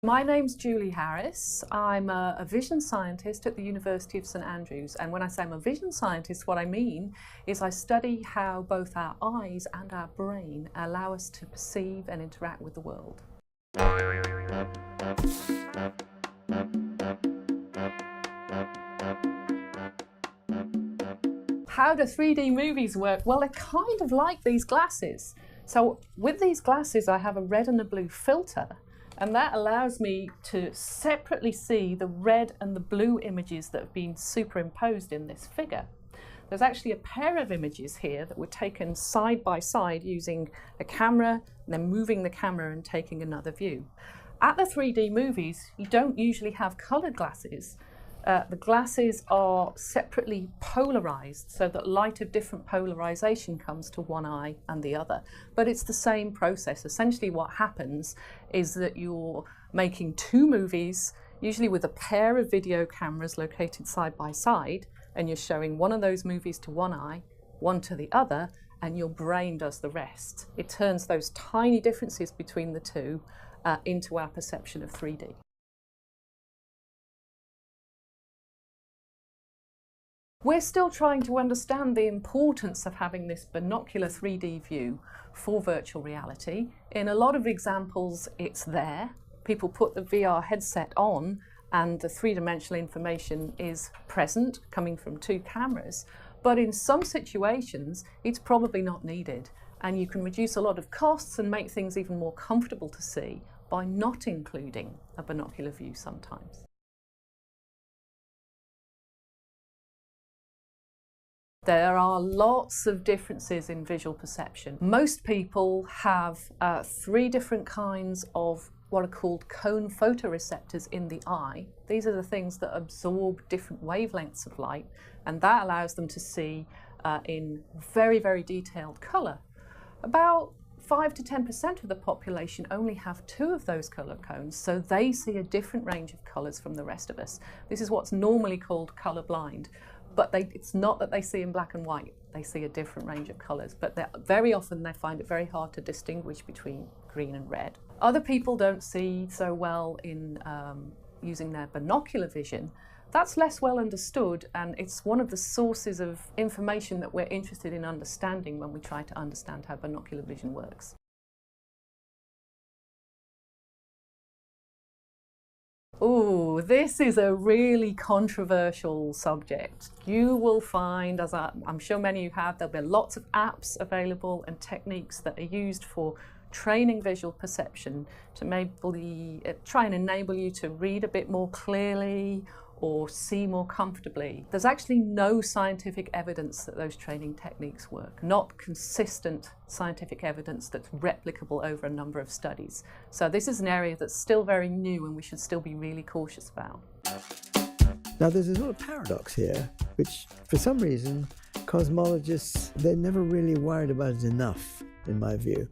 My name's Julie Harris. I'm a vision scientist at the University of St Andrews, and when I say I'm a vision scientist, what I mean is I study how both our eyes and our brain allow us to perceive and interact with the world. How do 3D movies work? Well, they're kind of like these glasses. So with these glasses, I have a red and a blue filter, and that allows me to separately see the red and the blue images that have been superimposed in this figure. There's actually a pair of images here that were taken side by side using a camera, and then moving the camera and taking another view. At the 3D movies, you don't usually have coloured glasses. The glasses are separately polarized so that light of different polarization comes to one eye and the other. But it's the same process. Essentially what happens is that you're making two movies, usually with a pair of video cameras located side by side, and you're showing one of those movies to one eye, one to the other, and your brain does the rest. It turns those tiny differences between the two into our perception of 3D. We're still trying to understand the importance of having this binocular 3D view for virtual reality. In a lot of examples, it's there. People put the VR headset on and the three-dimensional information is present, coming from two cameras. But in some situations, it's probably not needed. And you can reduce a lot of costs and make things even more comfortable to see by not including a binocular view sometimes. There are lots of differences in visual perception. Most people have three different kinds of what are called cone photoreceptors in the eye. These are the things that absorb different wavelengths of light, and that allows them to see in very, very detailed colour. About 5 to 10% of the population only have two of those colour cones, so they see a different range of colours from the rest of us. This is what's normally called colourblind. But it's not that they see in black and white, they see a different range of colours, but very often they find it very hard to distinguish between green and red. Other people don't see so well in using their binocular vision. That's less well understood, and it's one of the sources of information that we're interested in understanding when we try to understand how binocular vision works. Oh, this is a really controversial subject. You will find, as I'm sure many of you have, there'll be lots of apps available and techniques that are used for training visual perception to maybe try and enable you to read a bit more clearly or see more comfortably. There's actually no scientific evidence that those training techniques work, not consistent scientific evidence that's replicable over a number of studies. So this is an area that's still very new and we should still be really cautious about. Now there's a sort of paradox here, which for some reason cosmologists, they're never really worried about it enough, in my view.